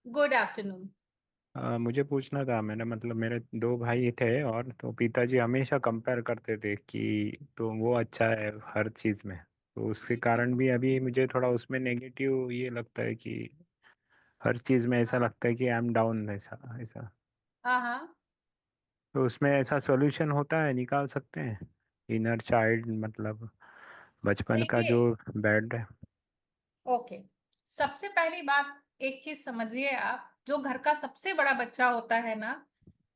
Good afternoon. मुझे पूछना था। मैंने मतलब मेरे दो भाई थे और तो पिताजी हमेशा कंपेयर करते थे कि तो वो अच्छा है हर चीज़ में। तो उसके कारण भी अभी मुझे थोड़ा उसमें नेगेटिव ये लगता है कि हर चीज़ में ऐसा लगता है कि आई एम डाउन, ऐसा ऐसा। हाँ हाँ। तो उसमें ऐसा सॉल्यूशन होता है, निकाल सकते हैं इनर चाइल्ड, मतलब बचपन का देखिए, जो बैड है। ओके, सबसे पहली बात एक चीज समझिए आप, जो घर का सबसे बड़ा बच्चा होता है ना,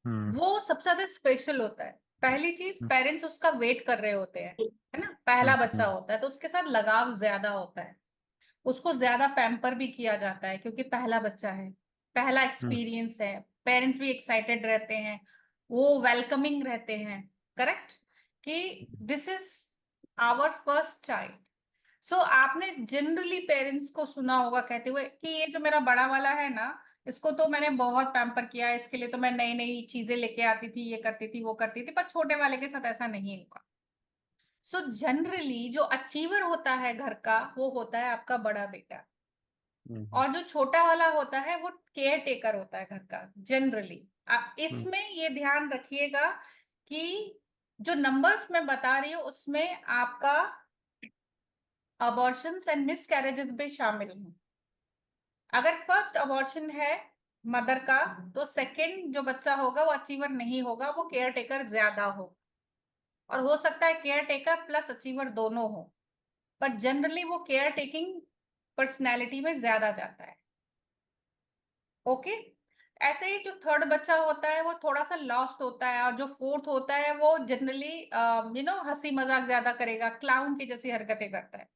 हम्म। वो सबसे ज्यादा स्पेशल होता है। पहली चीज, हम्म। पेरेंट्स उसका वेट कर रहे होते हैं, है ना। पहला बच्चा हम्म। होता है तो उसके साथ लगाव ज्यादा होता है। उसको ज्यादा पैम्पर भी किया जाता है क्योंकि पहला बच्चा है, पहला हम्म। एक्सपीरियंस है। पेरेंट्स भी एक्साइटेड रहते हैं, वो वेलकमिंग रहते हैं। करेक्ट, कि this is our first child. So आपने जनरली पेरेंट्स को सुना होगा कहते हुए कि ये जो मेरा बड़ा वाला है ना, इसको तो मैंने बहुत पैम्पर किया है, इसके लिए तो मैं नई नई चीजें लेके आती थी, ये करती थी वो करती थी, पर छोटे वाले के साथ ऐसा नहीं होगा। सो जनरली जो अचीवर होता है घर का, वो होता है आपका बड़ा बेटा। हम्म। और जो छोटा वाला होता है वो केयर टेकर होता है घर का जनरली। हम्म। इसमें ये ध्यान रखिएगा कि जो नंबर्स मैं बता रही हूँ उसमें आपका अबॉर्शंस एंड मिस कैरेजेस भी शामिल हैं। अगर फर्स्ट अबॉर्शन है मदर का, तो सेकंड जो बच्चा होगा वो अचीवर नहीं होगा, वो केयर टेकर ज्यादा हो। और हो सकता है केयर टेकर प्लस अचीवर दोनों हो, पर जनरली वो केयर टेकिंग पर्सनैलिटी में ज्यादा जाता है। ओके। ऐसे ही जो थर्ड बच्चा होता है वो थोड़ा सा लॉस्ट होता है, और जो फोर्थ होता है वो जनरली हंसी मजाक ज्यादा करेगा, क्लाउन की जैसी हरकतें करता है।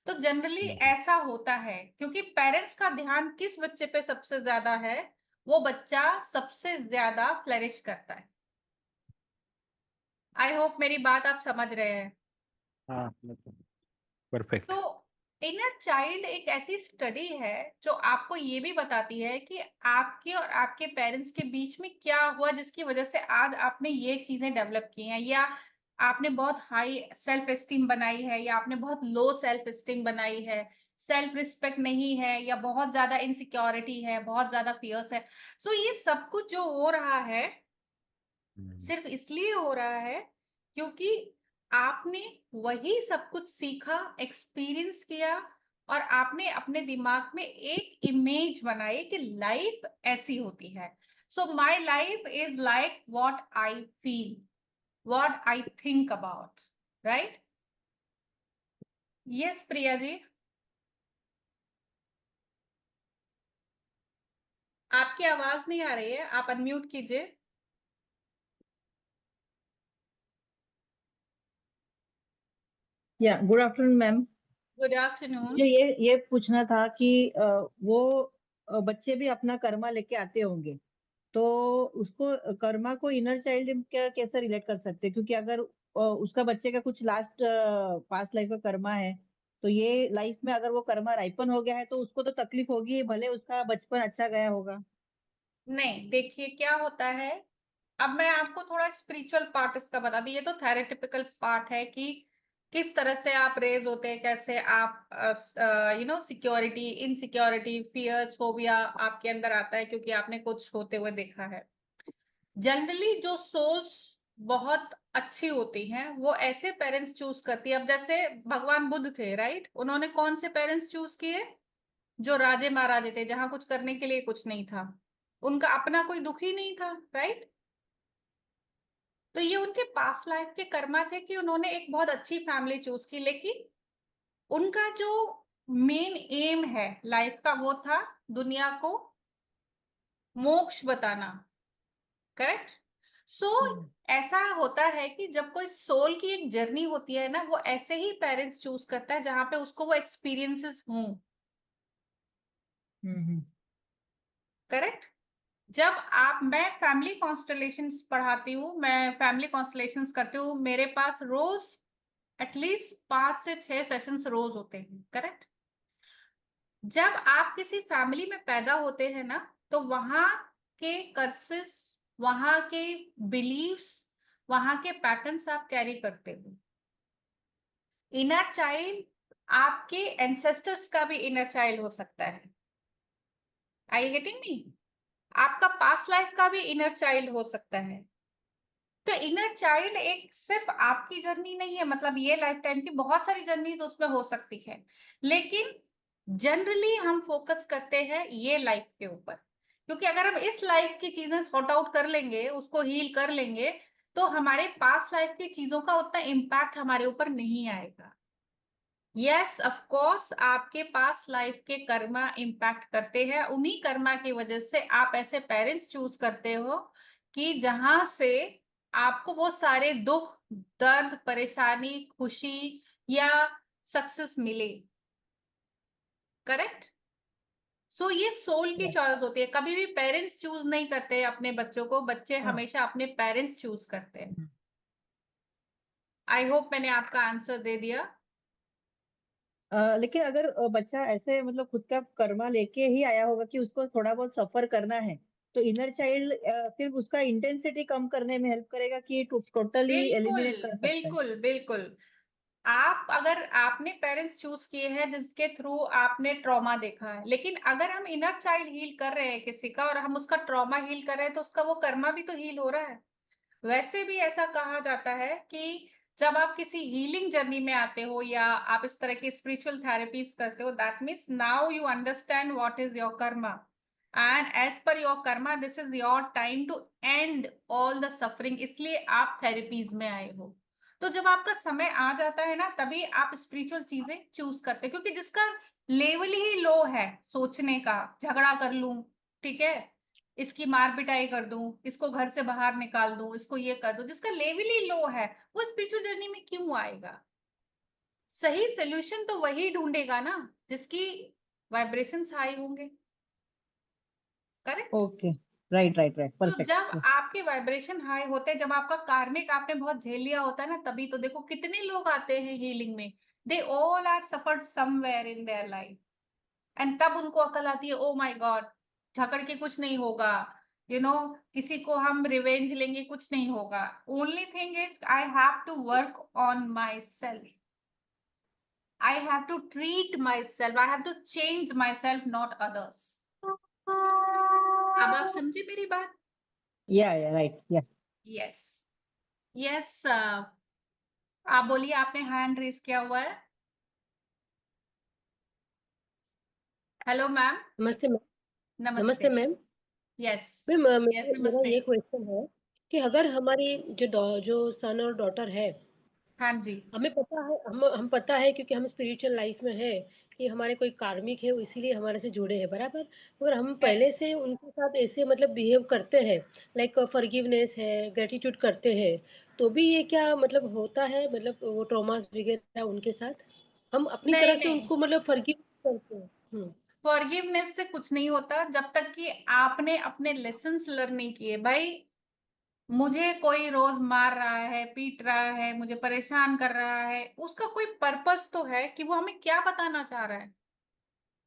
तो जनरली हम्म। ऐसा होता है क्योंकि पेरेंट्स का ध्यान किस बच्चे पे सबसे ज्यादा है, वो बच्चा सबसे ज्यादा फ्लरिश करता है। आई होप मेरी बात आप समझ रहे हैं। हाँ, मतलब परफेक्ट। तो इनर चाइल्ड एक ऐसी स्टडी है जो आपको ये भी बताती है कि आपके और आपके पेरेंट्स के बीच में क्या हुआ जिसकी वजह से आज आपने ये चीजें डेवलप की हैं, या आपने बहुत हाई सेल्फ एस्टीम बनाई है, या आपने बहुत लो सेल्फ एस्टीम बनाई है, सेल्फ रिस्पेक्ट नहीं है, या बहुत ज्यादा इनसिक्योरिटी है, बहुत ज्यादा फियर्स है। सो ये सब कुछ जो हो रहा है हम्म। सिर्फ इसलिए हो रहा है क्योंकि आपने वही सब कुछ सीखा, एक्सपीरियंस किया, और आपने अपने दिमाग में एक इमेज बनाई कि लाइफ ऐसी होती है। So my life is like what I feel, what I think about, right. Yes Priya ji, आपकी आवाज नहीं आ रही है, आप अनम्यूट कीजिए। या good afternoon ma'am. Good afternoon. मुझे ये पूछना था कि वो बच्चे भी अपना कर्मा लेके आते होंगे, तो उसको कर्मा को इनर चाइल्ड क्या कैसे रिलेट कर सकते हैं? क्योंकि अगर उसका बच्चे का कुछ लास्ट पास्ट लाइफ का कर्मा है, तो ये लाइफ में अगर वो कर्मा राइपन हो गया है तो उसको तो तकलीफ होगी, भले उसका बचपन अच्छा गया होगा। नहीं, देखिए क्या होता है। अब मैं आपको थोड़ा स्पिरिचुअल पार्ट इसका बता दी, ये तो थेरेटिपिकल पार्ट है कि किस तरह से आप रेज होते हैं, कैसे आप सिक्योरिटी, इनसिक्योरिटी, फियर्स, फोबिया आपके अंदर आता है क्योंकि आपने कुछ होते हुए देखा है। जनरली जो सोल्स बहुत अच्छी होती हैं वो ऐसे पेरेंट्स चूज करती है। अब जैसे भगवान बुद्ध थे, राइट, उन्होंने कौन से पेरेंट्स चूज किए? जो राजे महाराजे थे, जहां कुछ करने के लिए कुछ नहीं था, उनका अपना कोई दुख ही नहीं था, राइट। तो ये उनके पास्ट लाइफ के कर्मा थे कि उन्होंने एक बहुत अच्छी फैमिली चूज की, लेकिन उनका जो मेन एम है लाइफ का वो था दुनिया को मोक्ष बताना। करेक्ट। सो हम्म। ऐसा होता है कि जब कोई सोल की एक जर्नी होती है ना, वो ऐसे ही पेरेंट्स चूज करता है जहां पे उसको वो एक्सपीरियंसेस हों। हम्म। करेक्ट। जब आप मैं फैमिली कॉन्स्टलेशंस पढ़ाती हूँ, मैं फैमिली कॉन्स्टलेशंस करती हूँ, मेरे पास रोज एटलीस्ट 5 से 6 सेशंस रोज होते हैं। करेक्ट। जब आप किसी फैमिली में पैदा होते हैं ना, तो वहां के कर्सेस, वहां के बिलीव्स, वहां के पैटर्न्स आप कैरी करते हो। इनर चाइल्ड आपके एंसेस्टर्स का भी इनर चाइल्ड हो सकता है। I getting me? आपका पास्ट लाइफ का भी इनर चाइल्ड हो सकता है। तो इनर चाइल्ड एक सिर्फ आपकी जर्नी नहीं है, मतलब ये लाइफ टाइम की बहुत सारी जर्नीज उसमें हो सकती है, लेकिन जनरली हम फोकस करते हैं ये लाइफ के ऊपर, क्योंकि अगर हम इस लाइफ की चीजें सॉर्ट आउट कर लेंगे, उसको हील कर लेंगे, तो हमारे पास्ट लाइफ की चीजों का उतना इम्पैक्ट हमारे ऊपर नहीं आएगा। यस, ऑफ कोर्स आपके पास लाइफ के कर्मा इम्पैक्ट करते हैं, उन्हीं कर्मा की वजह से आप ऐसे पेरेंट्स चूज करते हो कि जहां से आपको वो सारे दुख, दर्द, परेशानी, खुशी या सक्सेस मिले। करेक्ट? सो ये सोल की चॉइस होती है, कभी भी पेरेंट्स चूज नहीं करते अपने बच्चों को, बच्चे हाँ। हमेशा अपने पेरेंट्स चूज करते हैं। आई होप मैंने आपका आंसर दे दिया। लेकिन अगर बच्चा ऐसे मतलब खुद का कर्मा लेके ही आया होगा कि उसको थोड़ा बहुत सफर करना है, तो इनर चाइल्ड सिर्फ उसका इंटेंसिटी कम करने में हेल्प करेगा कि टोटली बिल्कुल एलिमिनेट कर सकता है? बिल्कुल बिल्कुल। आप अगर आपने पेरेंट्स चूज किए हैं जिसके थ्रू आपने ट्रॉमा देखा है, लेकिन अगर हम इनर चाइल्ड हील कर रहे हैं किसी का और हम उसका ट्रॉमा हील कर रहे हैं, तो उसका वो कर्मा भी तो हील हो रहा है। वैसे भी ऐसा कहा जाता है कि जब आप किसी हीलिंग जर्नी में आते हो या आप इस तरह की स्पिरिचुअल थेरेपीज करते हो, that means now you understand what is your karma, and as per your karma this is your time to end all the suffering, इसलिए आप थेरेपीज में आए हो। तो जब आपका समय आ जाता है ना, तभी आप स्पिरिचुअल चीजें चूज करते हैं, क्योंकि जिसका लेवल ही लो है सोचने का, झगड़ा कर लूं, ठीक है, इसकी मार पिटाई कर दूं, इसको घर से बाहर निकाल दूं, इसको ये कर दूं, जिसका लेवल ही लो है, वो स्पिरिचुअल जर्नी में क्यों आएगा? सही सोल्यूशन तो वही ढूंढेगा ना जिसकी वाइब्रेशंस हाई होंगे। Correct? Okay, right right right, तो परफेक्ट। जब आपके वाइब्रेशन हाई होते हैं, जब आपका कार्मिक आपने बहुत झेल लिया होता है ना, तभी तो देखो कितने लोग आते हैं हीलिंग में, they all are suffered somewhere in their life, and तब उनको अकल आती है, ओ माय गॉड, झगड़ के कुछ नहीं होगा, किसी को हम रिवेंज लेंगे कुछ नहीं होगा, only thing is I have to work on myself, I have to treat myself, I have to change myself, not others. अब आप समझे मेरी बात? या राइट या। यस। यस, आप बोलिए, आपने हैंड रेज किया हुआ है। Hello ma'am. नमस्ते मैम। नमस्ते। नमस्ते मैम। यस। मैम यस, मेरा नमस्ते। ये क्वेश्चन है कि अगर हमारी जो सन और डॉटर है, हाँ जी। हमें पता है, हम पता है क्योंकि हम स्पिरिचुअल लाइफ में है कि हमारे कोई कार्मिक है, इसीलिए हमारे से जुड़े हैं बराबर। मगर हम पहले से उनके साथ ऐसे मतलब बिहेव करते हैं, लाइक फॉरगिवनेस है, ग्रेटिट्यूड करते हैं, तो भी ये क्या मतलब होता है, मतलब वो ट्रॉमास वगैरह उनके साथ हम अपनी नहीं तरफ से नहीं, उनको मतलब फॉरगिव करते हैं। फॉरगिवनेस से कुछ नहीं होता जब तक कि आपने अपने लेसन्स लर्न नहीं किए। भाई, मुझे कोई रोज मार रहा है, पीट रहा है, मुझे परेशान कर रहा है, उसका कोई पर्पस तो है कि वो हमें क्या बताना चाह रहा है।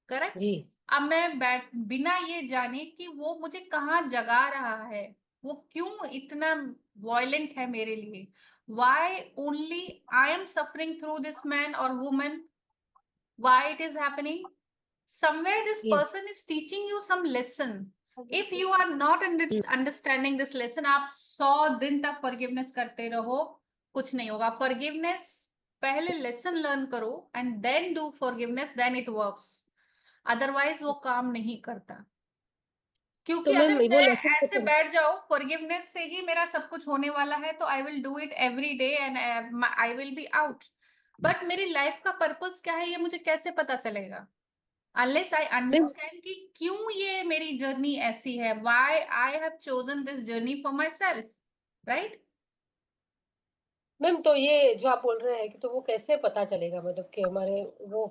करेक्ट? जी। अब मैं बिना ये जाने कि वो मुझे कहाँ जगा रहा है, वो क्यों इतना वॉयलेंट है मेरे लिए, why only I am suffering through this man और women, why it is happening, somewhere this जी। person is teaching you some lesson. If you are not understanding this lesson, आप 100 दिन तक forgiveness करते रहो, कुछ नहीं होगा। forgiveness, पहले lesson learn करो and then do forgiveness, then it works, otherwise वो काम नहीं करता। तो क्योंकि अगर मैम वो मैं लेसन ऐसे तो बैठ जाऊं फॉरगिवनेस से ही मेरा सब कुछ होने वाला है, तो I will do it every day and I will be out. But मेरी लाइफ का पर्पस क्या है, ये मुझे कैसे पता चलेगा? अनलेस आई मैम अंडरस्टैंड कि क्यों ये मेरी जर्नी ऐसी है, why I have chosen this journey for my self. Right? Ma'am तो ये जो आप बोल रहे हैं कि तो वो कैसे पता चलेगा, मतलब कि हमारे वो।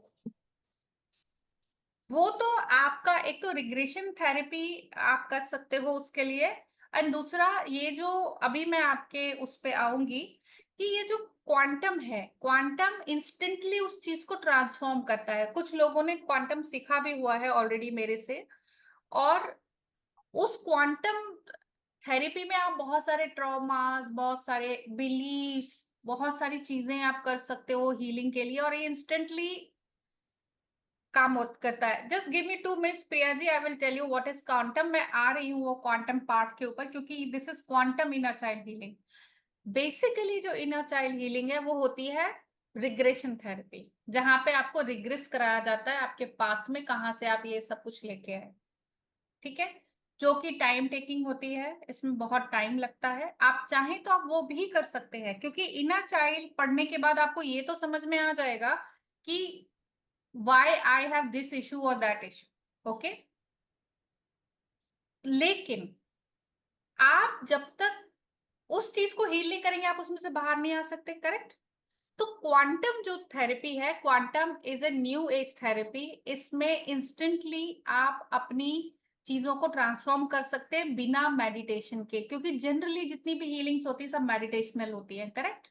वो तो आपका एक तो रिग्रेशन थेरेपी आप कर सकते हो उसके लिए, एंड दूसरा ये जो अभी मैं आपके उस पे आऊंगी कि ये जो क्वांटम है, क्वांटम इंस्टेंटली उस चीज को ट्रांसफॉर्म करता है। कुछ लोगों ने क्वांटम सीखा भी हुआ है ऑलरेडी मेरे से, और उस क्वांटम थेरेपी में आप बहुत सारे ट्रॉमास, बहुत सारे बिलीव्स, बहुत सारी चीजें आप कर सकते हो हीलिंग के लिए, और ये इंस्टेंटली काम करता है। Just give me 2 minutes Priya ji, I will tell you what is quantum. मैं आ रही हूँ वो क्वांटम पार्ट के ऊपर, क्योंकि this is quantum inner child healing. Basically जो इनर चाइल्ड हीलिंग है वो होती है रिग्रेशन थेरेपी, जहां पे आपको रिग्रेस कराया जाता है आपके पास्ट में कहाँ से आप ये सब कुछ लेके आए। ठीक है, जो कि टाइम टेकिंग होती है, इसमें बहुत टाइम लगता है। आप चाहें तो आप वो भी कर सकते हैं, क्योंकि इनर चाइल्ड पढ़ने के बाद आपको ये तो समझ में आ जाएगा कि why I have this issue or that issue, okay. लेकिन आप जब तक उस चीज को हील नहीं करेंगे आप उसमें से बाहर नहीं आ सकते, करेक्ट। तो क्वांटम जो थेरेपी है, quantum is a new age therapy. इसमें इंस्टेंटली आप अपनी चीजों को ट्रांसफॉर्म कर सकते हैं बिना मेडिटेशन के, क्योंकि जनरली जितनी भी हीलिंग्स होती है सब मेडिटेशनल होती है, करेक्ट।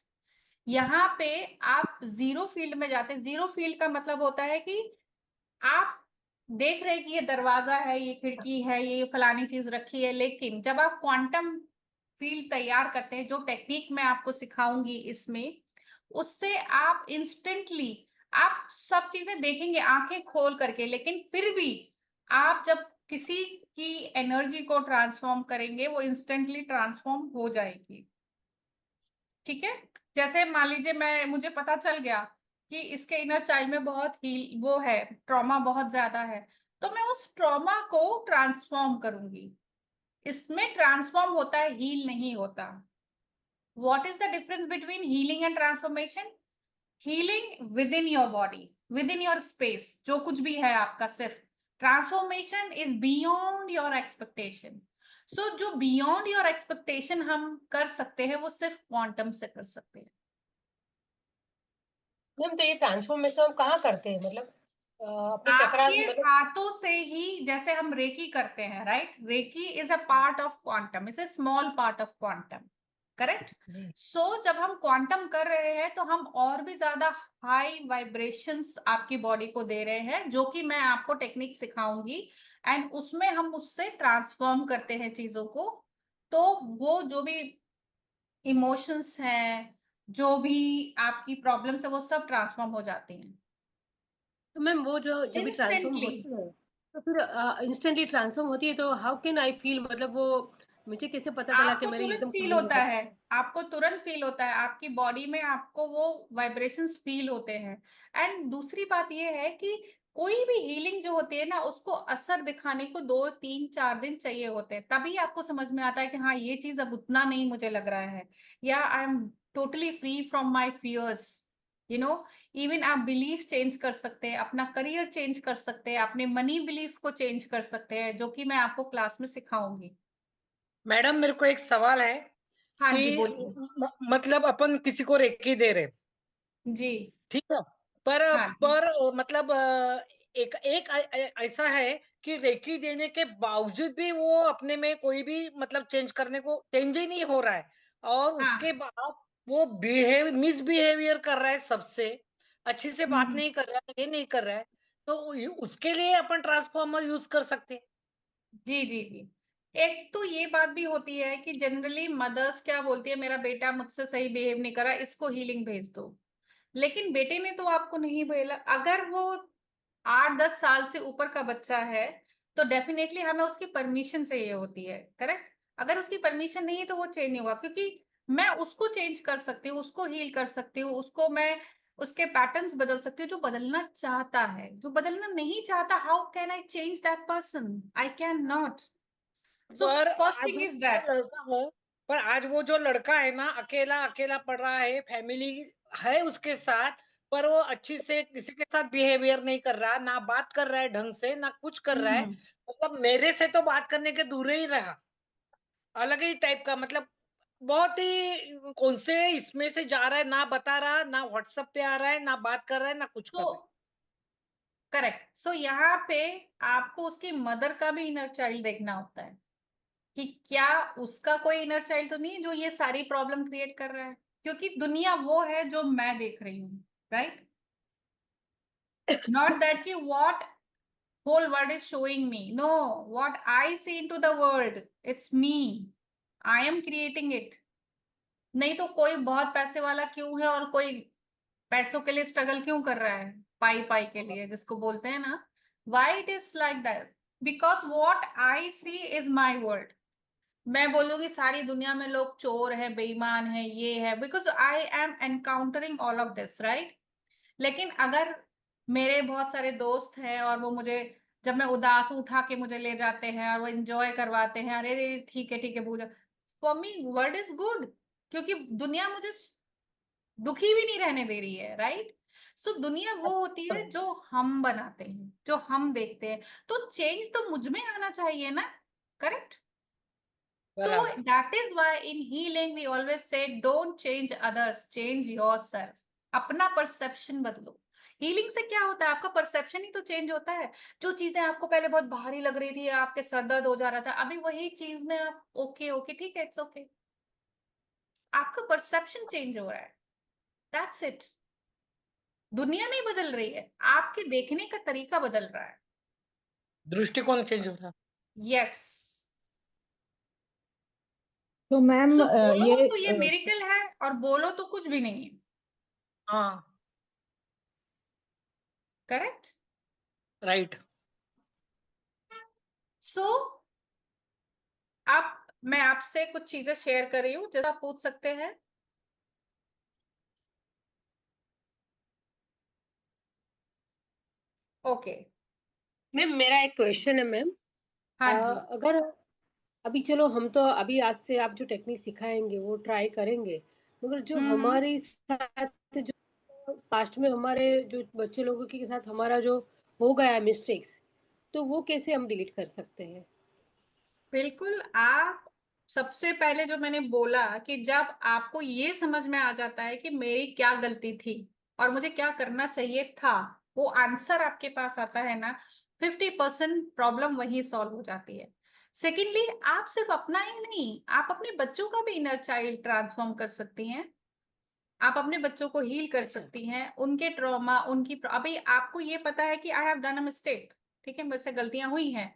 यहाँ पे आप जीरो फील्ड में जाते हैं। जीरो फील्ड का मतलब होता है कि आप देख रहे हैं कि ये दरवाजा है, ये खिड़की है, ये फलानी चीज रखी है, लेकिन जब आप क्वांटम फील्ड तैयार करते हैं, जो टेक्निक मैं आपको सिखाऊंगी इसमें, उससे आप इंस्टेंटली आप सब चीजें देखेंगे आंखें खोल करके, लेकिन फिर भी आप जब किसी की एनर्जी को ट्रांसफॉर्म करेंगे वो इंस्टेंटली ट्रांसफॉर्म हो जाएगी। ठीक है, जैसे मान लीजिए मुझे पता चल गया कि इसके इनर चाइल्ड में बहुत ही वो है, ट्रॉमा बहुत ज्यादा है, तो मैं उस ट्रॉमा को ट्रांसफॉर्म करूंगी। इसमें ट्रांसफॉर्म होता है, हील नहीं होता। What is the difference between healing and transformation? Healing within your body, within your space, जो कुछ भी है आपका, सिर्फ। Transformation is beyond your expectation. So जो बियॉन्ड योर एक्सपेक्टेशन हम कर सकते हैं वो सिर्फ क्वांटम से कर सकते हैं। मैम तो ये ट्रांसफॉर्मेशन हम कहाँ करते हैं, मतलब अपने आपके चक्रास मतलब? हाथों से ही, जैसे हम रेकी करते हैं, राइट। Reiki is a part of quantum, is a small part of quantum, correct. जी। सो जब हम क्वांटम कर रहे हैं तो हम और भी ज्यादा हाई वाइब्रेशंस आपकी बॉडी को दे रहे हैं, जो कि मैं आपको टेक्निक सिखाऊंगी। एंड उसमें हम उससे ट्रांसफॉर्म करते हैं चीजों को। तो वो जो भी इमोशंस हैं, जो भी आपकी प्रॉब्लम्स है, वो सब ट्रांसफॉर्म हो जाती हैं तो मैम वो जो जब भी ट्रांसफॉर्म इंस्टेंटली। होती है तो फिर इंस्टेंटली ट्रांसफॉर्म होती है, तो हाउ कैन आई फील, मतलब वो मुझे कैसे पता चला कि आपको मेरे तुरंत एकदम फील क्लीन हो होता गया? है, आपको तुरंत फील होता है आपकी बॉडी में, आपको वो वाइब्रेशंस फील होते हैं। एंड दूसरी बात ये है कि कोई भी हीलिंग जो होती है ना, उसको असर दिखाने को 2 3 4 दिन चाहिए होते हैं, तभी आपको समझ में आता है कि हाँ ये चीज अब उतना नहीं मुझे लग रहा है, या I am totally free from my fears. You know, even आप बिलीफ चेंज कर सकते हैं, अपना करियर चेंज कर सकते हैं, अपने मनी बिलीफ को चेंज कर सकते हैं, जो कि मैं आपको क्लास में सिखाऊंगी। मैडम मेरे को एक सवाल है हाँ जी कि बोलिए। मतलब अपन किसी को रेकी दे रहे, जी। ठीक है, पर हाँ जी। पर मतलब एक एक ऐसा है कि रेकी देने के बावजूद भी वो अपने में कोई भी मतलब चेंज करने को चेंज ही नहीं हो रहा है, और उसके हाँ। बाद वो मिसबिहेवियर कर रहा है, सबसे अच्छे से बात हम्म। नहीं कर रहा है, ये नहीं कर रहा है, तो उसके लिए अपन ट्रांसफॉर्मर यूज कर सकते हैं। जी जी जी। एक तो ये बात भी होती है कि जनरली मदर्स क्या बोलती है, मेरा बेटा मुझसे सही बिहेव नहीं कर रहा, इसको हीलिंग भेज दो। लेकिन बेटे ने तो आपको नहीं बोला। अगर वो 8 10 साल से ऊपर का बच्चा है तो डेफिनेटली हमें उसकी परमिशन चाहिए होती है, करेक्ट। अगर उसकी परमिशन नहीं है तो वो चेंज नहीं होगा, क्योंकि मैं उसको चेंज कर सकती हूँ, उसको हील कर सकती हूँ, उसको मैं उसके पैटर्न्स बदल सकती हूँ जो बदलना चाहता है। जो बदलना नहीं चाहता, how can I change that person? I can not. So पर फर्स्ट आज थिंग वो इज जो दैट। लड़का है पर आज वो जो लड़का है ना, अकेला अकेला पड़ रहा है, फैमिली है उसके साथ, पर वो अच्छी से किसी के साथ बिहेवियर नहीं कर रहा, ना बात कर रहा है ढंग से, ना कुछ कर रहा है, हम्म। मतलब मेरे से तो बात करने के दूर ही रहा, अलग ही टाइप का, मतलब बहुत ही कौन से इसमें से जा रहा है, ना बता रहा, ना व्हाट्सएप पे आ रहा है, ना बात कर रहा है, ना कुछ कर तो रहा है। करेक्ट। सो यहाँ पे आपको उसकी मदर का भी इनर चाइल्ड देखना होता है कि क्या उसका कोई इनर चाइल्ड तो नहीं है जो ये सारी प्रॉब्लम क्रिएट कर रहा है, क्योंकि दुनिया वो है जो मैं देख रही हूँ, राइट। नॉट दैट कि what whole world is showing me, no, what I see into the world, it's me, I am creating it। नहीं तो कोई बहुत पैसे वाला क्यों है और कोई पैसों के लिए स्ट्रगल क्यों कर रहा है? पाई पाई के लिए, जिसको बोलते हैं ना, why it is like that, because what I see is my world. मैं बोलूंगी सारी दुनिया में लोग चोर है, बेईमान है, ये है, because I am encountering all of this, right. लेकिन अगर मेरे बहुत सारे दोस्त हैं और वो मुझे जब मैं उदास हूं उठा के मुझे ले जाते हैं और वो एंजॉय करवाते हैं, अरे अरे ठीक है Pooja, for me world is good, क्योंकि दुनिया मुझे दुखी भी नहीं रहने दे रही है, राइट। सो दुनिया वो होती है जो हम बनाते हैं, जो हम देखते हैं, तो चेंज तो मुझ में आना चाहिए ना, करेक्ट। तो बराबर। That is why in healing we always say don't change others, change yourself. अपना परसेप्शन बदलो। हीलिंग से क्या होता है, आपका परसेप्शन ही तो चेंज होता है। जो चीजें आपको पहले बहुत भारी लग रही थी, आपके सर दर्द हो जा रहा था, अभी वही चीज में आप ओके ओके ठीक है, इट्स ओके, आपका परसेप्शन चेंज हो रहा है, दैट्स इट। दुनिया नहीं बदल रही है, आपके देखने का तरीका बदल रहा है। दृष्टिकोण चेंज हो रहा। यस। तो मैम सो बोलो ये तो ये मिरेकल है, और बोलो तो कुछ भी नहीं है, हाँ, करेक्ट। राइट। सो आप, मैं आपसे कुछ चीजें शेयर कर रही हूँ, जैसा आप पूछ सकते हैं। ओके। मैम मेरा एक क्वेश्चन है मैम। हाँ जी। अगर अभी चलो हम तो अभी आज से आप जो टेक्निक सिखाएंगे वो ट्राई करेंगे, मगर जो हम्म। हमारे साथ जो पास्ट में हमारे जो बच्चे लोगों के साथ हमारा जो हो गया है मिस्टेक्स, तो वो कैसे हम डिलीट कर सकते हैं? बिल्कुल। आप सबसे पहले जो मैंने बोला कि जब आपको ये समझ में आ जाता है कि मेरी क्या गलती थी और मुझे क्या करना चाहिए था, वो आंसर आपके पास आता है ना, 50% प्रॉब्लम वहीं सॉल्व हो जाती है। सेकेंडली, आप सिर्फ अपना ही नहीं, आप अपने बच्चों का भी इनर चाइल्ड ट्रांसफॉर्म कर सकती हैं। आप अपने बच्चों को हील कर अच्छा। सकती हैं, उनके ट्रॉमा, उनकी अभी आपको ये पता है कि I have done a mistake, ठीक है, मुझसे गलतियां हुई हैं,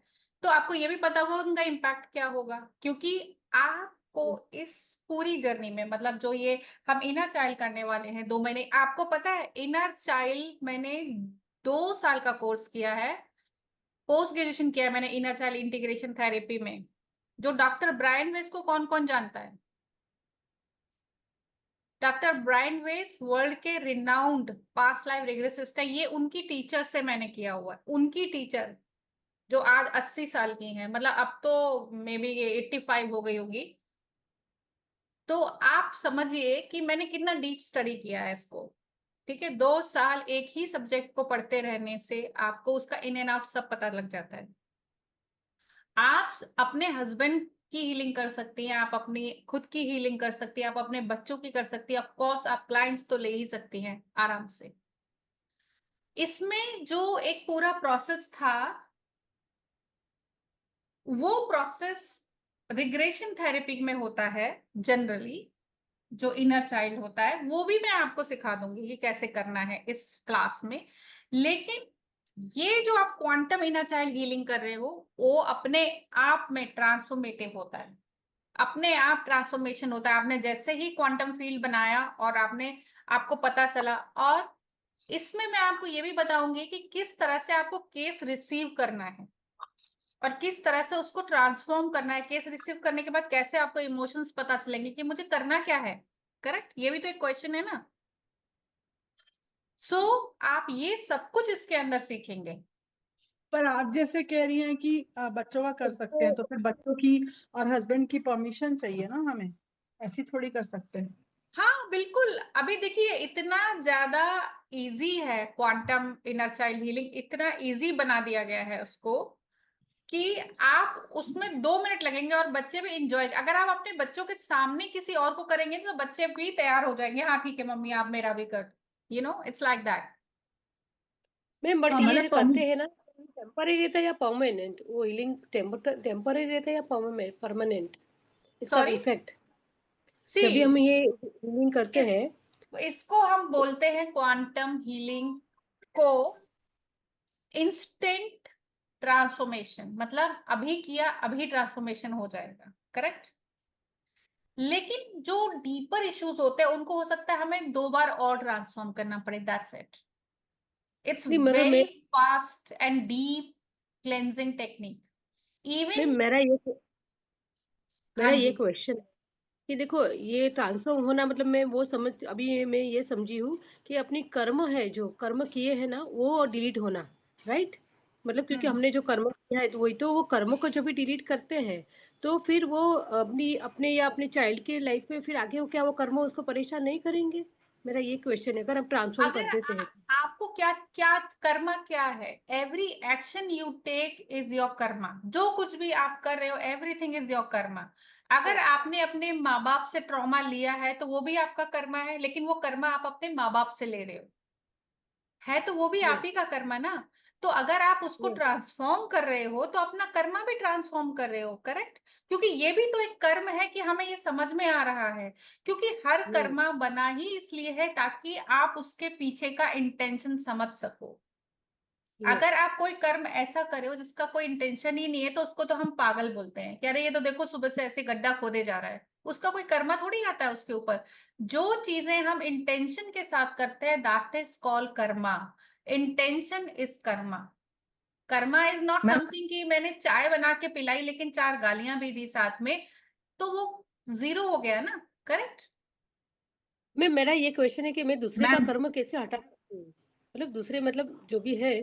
तो आपको ये भी पता होगा उनका इम्पैक्ट क्या होगा, क्योंकि आपको इस पूरी जर्नी में, मतलब जो ये हम इनर चाइल्ड करने वाले हैं 2 महीने, आपको पता है इनर चाइल्ड मैंने 2 साल का कोर्स किया है, पोस्ट ग्रेजुएशन किया है मैंने इनर चाइल्ड इंटीग्रेशन थेरेपी में। जो डॉक्टर ब्रायन वेस को कौन कौन जानता है? डॉक्टर ब्रायन वेस वर्ल्ड के रिनाउंड पास्ट लाइफ रिग्रेसिस्ट है, ये उनकी टीचर से मैंने किया हुआ है, उनकी टीचर जो आज 80 साल की हैं, मतलब अब तो मे बी ये 85 हो गई होगी। तो आप समझिए कि मैंने कितना डीप स्टडी किया है इसको, ठीक है। 2 साल एक ही सब्जेक्ट को पढ़ते रहने से आपको उसका इन एंड आउट सब पता लग जाता है। आप अपने हस्बैंड की हीलिंग कर सकती हैं, आप अपनी खुद की हीलिंग कर सकती हैं, आप अपने बच्चों की कर सकती हैं, ऑफ कोर्स आप क्लाइंट्स तो ले ही सकती हैं आराम से। इसमें जो एक पूरा प्रोसेस था, वो प्रोसेस रिग्रेशन थेरेपी में होता है जनरली। जो इनर चाइल्ड होता है वो भी मैं आपको सिखा दूंगी कि कैसे करना है इस क्लास में। लेकिन ये जो आप क्वांटम इनर चाइल्ड हीलिंग कर रहे हो, वो अपने आप में ट्रांसफॉर्मेटिव होता है, अपने आप ट्रांसफॉर्मेशन होता है। आपने जैसे ही क्वांटम फील्ड बनाया और आपको पता चला, और इसमें मैं आपको ये भी बताऊंगी कि किस तरह से आपको केस रिसीव करना है और किस तरह से उसको ट्रांसफॉर्म करना है। केस रिसीव करने के बाद कैसे आपको इमोशंस पता चलेंगे कि मुझे करना क्या है, करेक्ट, ये भी तो एक क्वेश्चन है ना। सो आप ये सब कुछ इसके अंदर सीखेंगे। पर आप जैसे कह रही हैं कि बच्चों का कर सकते हैं, तो तो फिर बच्चों की और हस्बैंड की परमिशन चाहिए ना हमें, ऐसी थोड़ी कर सकते हैं। हाँ बिल्कुल। अभी देखिए इतना ज्यादा इजी है क्वांटम इनर चाइल्ड हीलिंग, इतना इजी बना दिया गया है उसको कि आप उसमें 2 मिनट लगेंगे और बच्चे भी इंजॉय, अगर आप अपने बच्चों के सामने किसी और को करेंगे तो बच्चे भी तैयार हो जाएंगे, हाँ ठीक है मम्मी आप मेरा भी कर, it's like that. Ma'am but हाँ, ये जो मतलब करते हैं ना, टेम्पररी रहता है या परमानेंट? वो हीलिंग टेम्पररी रहता है या परमानेंट इसका सॉरी, इफेक्ट? सी, जब भी हम ये हीलिंग करते इस हैं इसको हम बोलते हैं क्वांटम हीलिंग को इंस्टेंट ट्रांसफॉर्मेशन, मतलब अभी किया अभी ट्रांसफॉर्मेशन हो जाएगा, करेक्ट। लेकिन जो डीपर इश्यूज होते हैं उनको हो सकता है हमें 2 बार और ट्रांसफॉर्म करना पड़े, दैट्स इट। It's नहीं मगर very fast and deep cleansing technique. Even मेरा हाँ ये जी, क्वेश्चन है कि देखो ये ट्रांसफॉर्म होना मतलब मैं वो समझ अभी मैं ये समझी हूँ कि अपनी कर्म है जो कर्म किए हैं ना वो डिलीट होना, राइट? मतलब क्योंकि हमने जो कर्म किया है तो वही तो वो कर्म को जब भी डिलीट करते हैं तो फिर वो अपनी अपने या अपने चाइल्ड के लाइफ में फिर आगे वो क्या वो कर्म उसको परेशान नहीं करेंगे? मेरा ये क्वेश्चन है अगर हम ट्रांसफॉर्म कर अगर देते हैं तो। आपको क्या क्या कर्मा क्या है, every action you take is your karma. जो कुछ भी आप कर रहे हो एवरीथिंग इज योर कर्मा। अगर आपने अपने माँ बाप से ट्रॉमा लिया है तो वो भी आपका कर्मा है, लेकिन वो कर्मा आप अपने माँ बाप से ले रहे हो, है तो वो भी आप यस, ही का कर्मा ना। तो अगर आप उसको यस, ट्रांसफॉर्म कर रहे हो तो अपना कर्मा भी ट्रांसफॉर्म कर रहे हो, करेक्ट। क्योंकि ये भी तो एक कर्म है कि हमें ये समझ में आ रहा है, क्योंकि हर यस, कर्मा बना ही इसलिए है ताकि आप उसके पीछे का इंटेंशन समझ सको। यस। अगर आप कोई कर्म ऐसा करे हो जिसका कोई इंटेंशन ही नहीं है तो उसको तो हम पागल बोलते हैं कि अरे ये तो देखो सुबह से ऐसे गड्ढा खोदे जा रहा है, उसका कोई कर्मा थोड़ी आता है उसके ऊपर। जो चीजें हम इंटेंशन के साथ करते हैं that is called Karma. Intention is Karma. Karma is not ma'am something कि मैंने चाय बना के पिलाई लेकिन 4 गालियां भी दी साथ में, तो वो जीरो हो गया ना, करेक्ट। मैं मेरा ये क्वेश्चन है कि मैं दूसरे का मैम कर्म कैसे हटा सकती हूँ? मतलब दूसरे मतलब जो भी है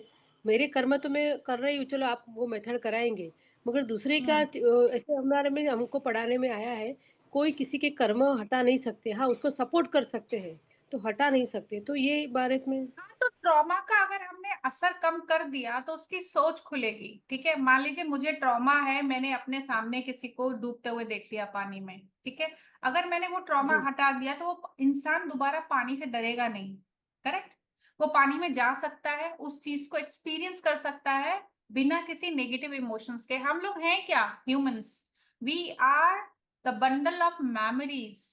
मेरे कर्म तो मैं कर रही हूँ, चलो आप वो मेथड कराएंगे, मगर दूसरे का हम्म ऐसे हमारे में हमको पढ़ाने में आया है कोई किसी के कर्म हटा नहीं सकते, हाँ उसको सपोर्ट कर सकते हैं तो हटा नहीं सकते, तो ये बारे में। हाँ, तो ट्रॉमा का अगर हमने असर कम कर दिया तो उसकी सोच खुलेगी। ठीक है, मान लीजिए मुझे ट्रॉमा है, मैंने अपने सामने किसी को डूबते हुए देख लिया पानी में, ठीक है। अगर मैंने वो ट्रॉमा जी, हटा दिया तो वो इंसान दोबारा पानी से डरेगा नहीं, करेक्ट। वो पानी में जा सकता है, उस चीज को एक्सपीरियंस कर सकता है बिना किसी नेगेटिव इमोशंस के। हम लोग हैं क्या, humans. We are the bundle of memories,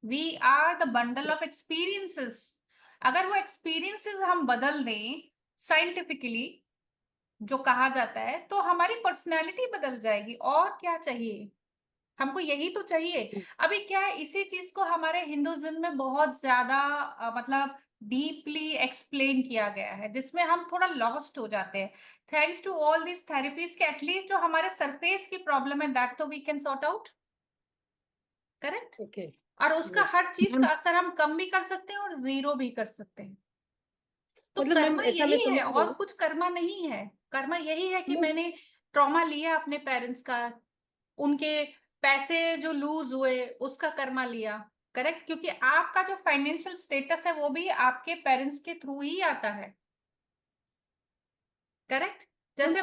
we are the bundle of experiences. अगर वो एक्सपीरियंसेस हम बदल दें साइंटिफिकली जो कहा जाता है तो हमारी पर्सनैलिटी बदल जाएगी। और क्या चाहिए, हमको यही तो चाहिए। अभी क्या है, इसी चीज को हमारे हिंदुइज्म में बहुत ज्यादा मतलब डीपली एक्सप्लेन किया गया है, जिसमें हम थोड़ा लॉस्ट हो जाते हैं। Thanks to all this therapies के एटलीस्ट जो हमारे सरफेस की प्रॉब्लम है दैट तो we can sort out, correct. Okay, और उसका यस। हर चीज का मैम असर हम कम भी कर सकते हैं और जीरो भी कर सकते हैं। तो मतलब मैम कर्मा ऐसा मैं यही है, समझ रही और हूँ। कुछ कर्मा नहीं है। कर्मा यही है कि मैम मैंने ट्रॉमा लिया अपने पेरेंट्स का, उनके पैसे जो लूज हुए उसका कर्मा लिया, करेक्ट। क्योंकि आपका जो फाइनेंशियल स्टेटस है वो भी आपके पेरेंट्स के थ्रू ही आता है, करेक्ट। जैसे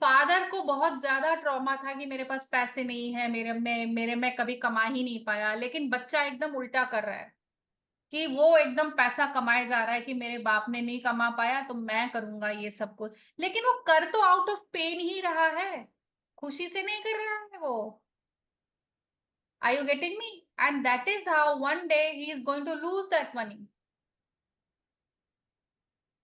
फादर को बहुत ज्यादा ट्रॉमा था कि मेरे पास पैसे नहीं है, मेरे में कभी कमा ही नहीं पाया, लेकिन बच्चा एकदम उल्टा कर रहा है कि वो एकदम पैसा कमाए जा रहा है कि मेरे बाप ने नहीं कमा पाया तो मैं करूंगा ये सब कुछ। लेकिन वो कर तो आउट ऑफ पेन ही रहा है, खुशी से नहीं कर रहा है वो। Are you getting me? And that is how one day he is going to lose that money.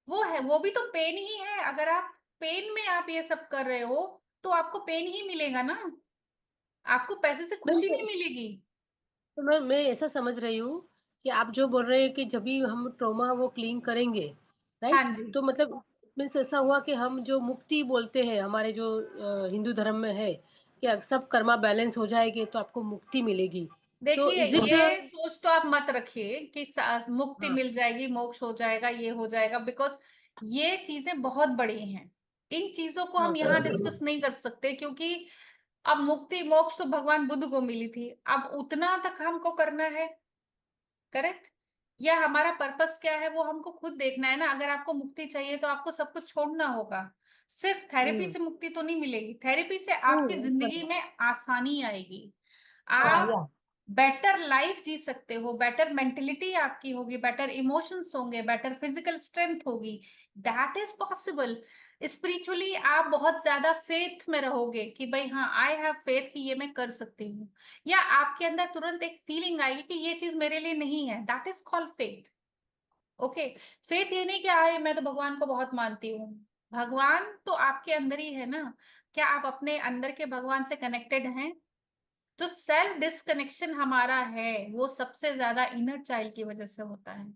वो है, वो भी तो पेन ही है। अगर आप पेन में आप ये सब कर रहे हो तो आपको पेन ही मिलेगा ना, आपको पैसे से मैम खुशी नहीं मिलेगी। तो मैं ऐसा समझ रही हूँ कि आप जो बोल रहे हैं कि जब भी हम ट्रॉमा वो क्लीन करेंगे, हाँ राइट? जी, तो मतलब मीन्स ऐसा हुआ कि हम जो मुक्ति बोलते हैं हमारे जो हिंदू धर्म में है कि सब कर्मा बैलेंस हो जाएगी तो आपको मुक्ति मिलेगी, तो देखिए इज इट? ये सोच तो आप मत रखिए कि मुक्ति हाँ, मिल जाएगी, मोक्ष हो जाएगा, ये हो जाएगा, बिकॉज ये चीजें बहुत बड़ी हैं। इन चीजों को हाँ, हम यहाँ डिस्कस नहीं कर सकते, क्योंकि अब मुक्ति मोक्ष तो भगवान बुद्ध को मिली थी, अब उतना तक हमको करना है, करेक्ट। या हमारा पर्पस क्या है वो हमको खुद देखना है ना। अगर आपको मुक्ति चाहिए तो आपको सब कुछ छोड़ना होगा। सिर्फ थेरेपी हम्म, से मुक्ति तो नहीं मिलेगी, थेरेपी से आपकी जिंदगी बराबर, में आसानी आएगी, हाँ, आप बेटर लाइफ जी सकते हो, बेटर मेंटेलिटी आपकी होगी, बेटर इमोशंस होंगे, बेटर फिजिकल स्ट्रेंथ होगी। That is possible. स्पिरिचुअली आप बहुत ज्यादा फेथ में रहोगे कि भाई हाँ आई हैव फेथ कि ये मैं कर सकती हूँ। या आपके अंदर तुरंत एक फीलिंग आएगी कि ये चीज मेरे लिए नहीं है, that is called faith. Okay. Faith ये नहीं कि आए मैं तो भगवान को बहुत मानती हूँ। भगवान तो आपके अंदर ही है ना। क्या आप अपने अंदर के भगवान से कनेक्टेड हैं? जो सेल्फ डिस्कनेक्शन हमारा है वो सबसे ज्यादा इनर चाइल्ड की वजह से होता है।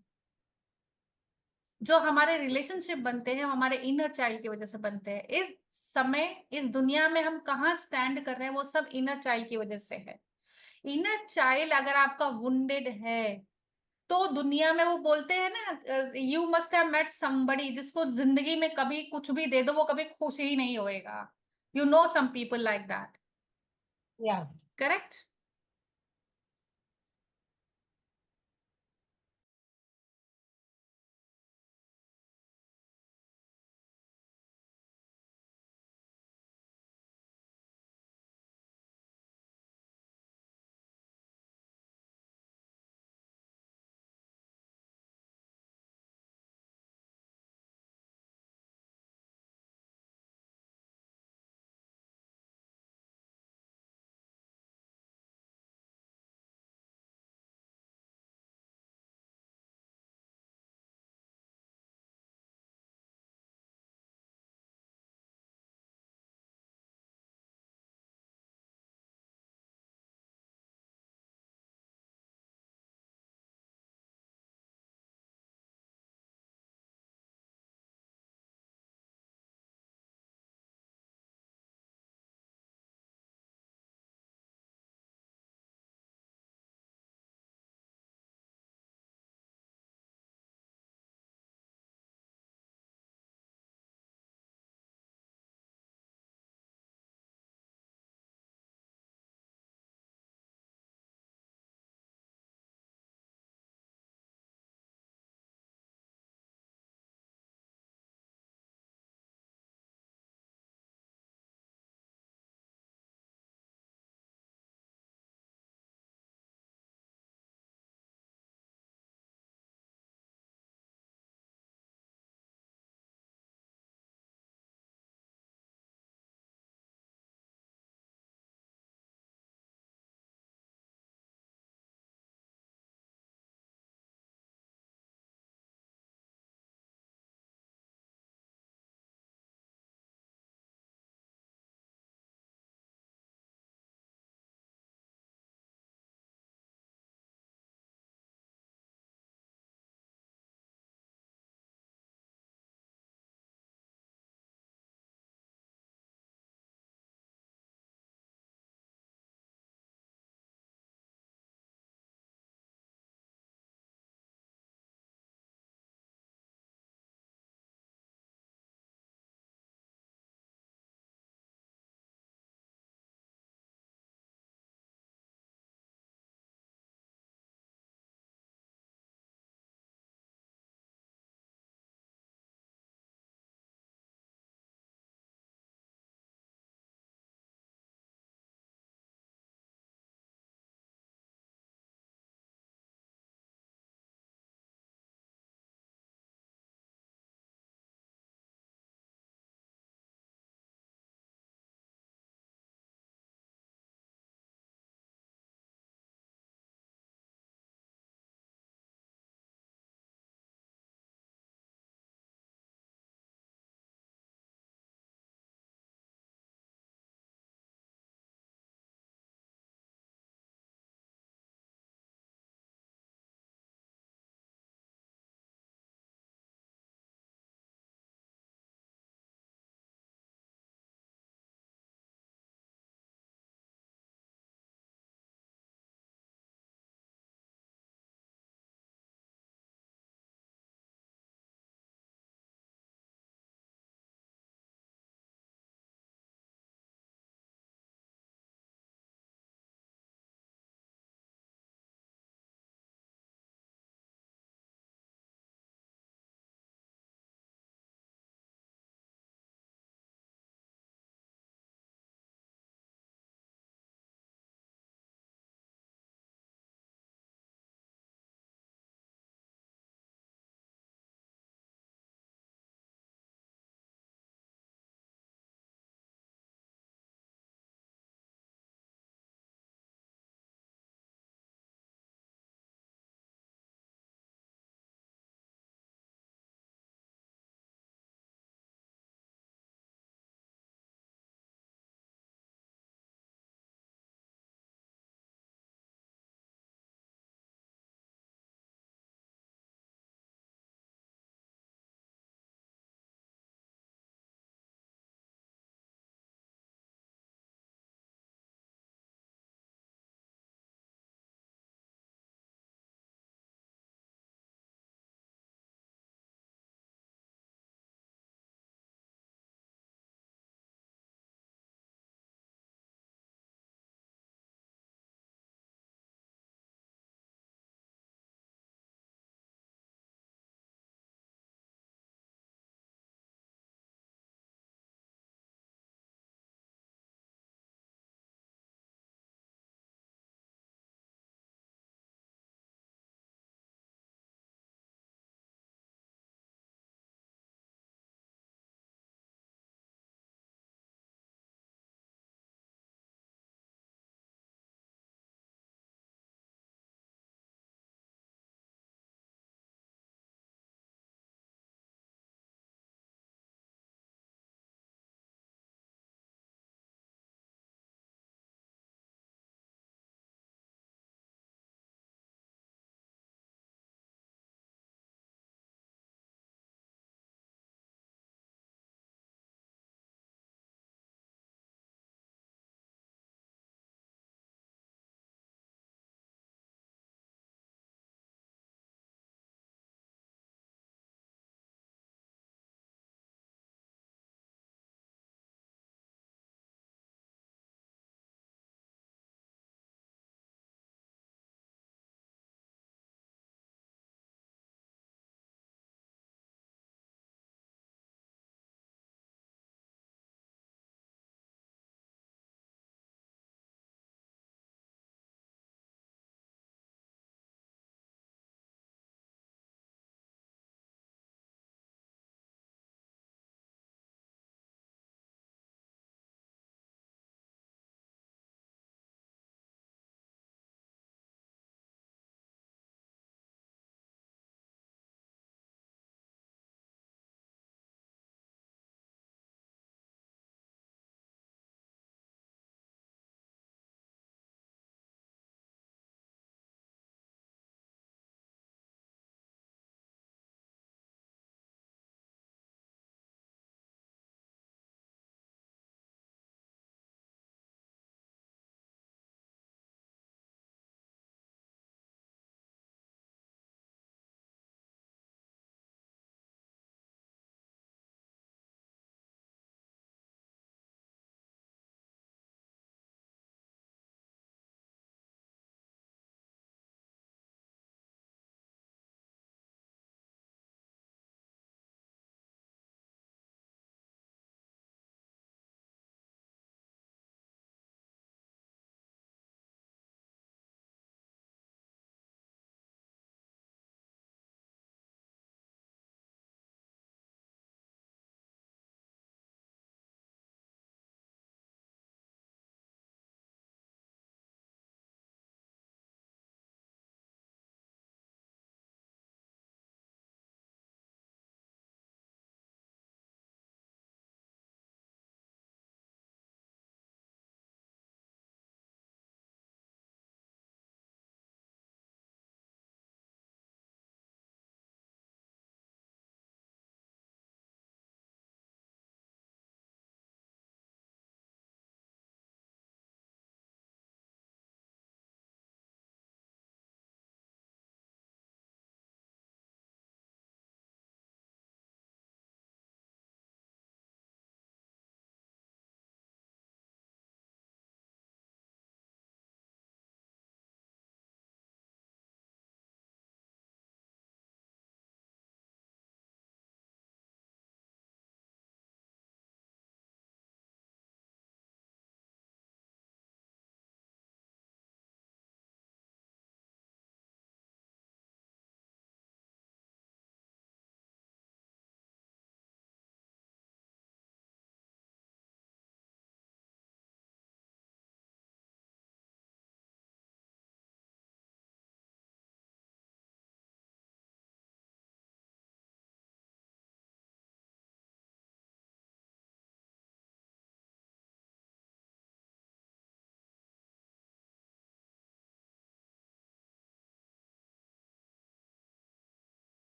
जो हमारे रिलेशनशिप बनते हैं हमारे इनर चाइल्ड की वजह से बनते हैं। इस समय इस दुनिया में हम कहाँ स्टैंड कर रहे हैं वो सब इनर चाइल्ड की वजह से है। इनर चाइल्ड अगर आपका वुंडेड है तो दुनिया में वो बोलते हैं ना, you must have met somebody, जिसको जिंदगी में कभी कुछ भी दे दो वो कभी खुश ही नहीं होएगा। You know some people like that, या करेक्ट?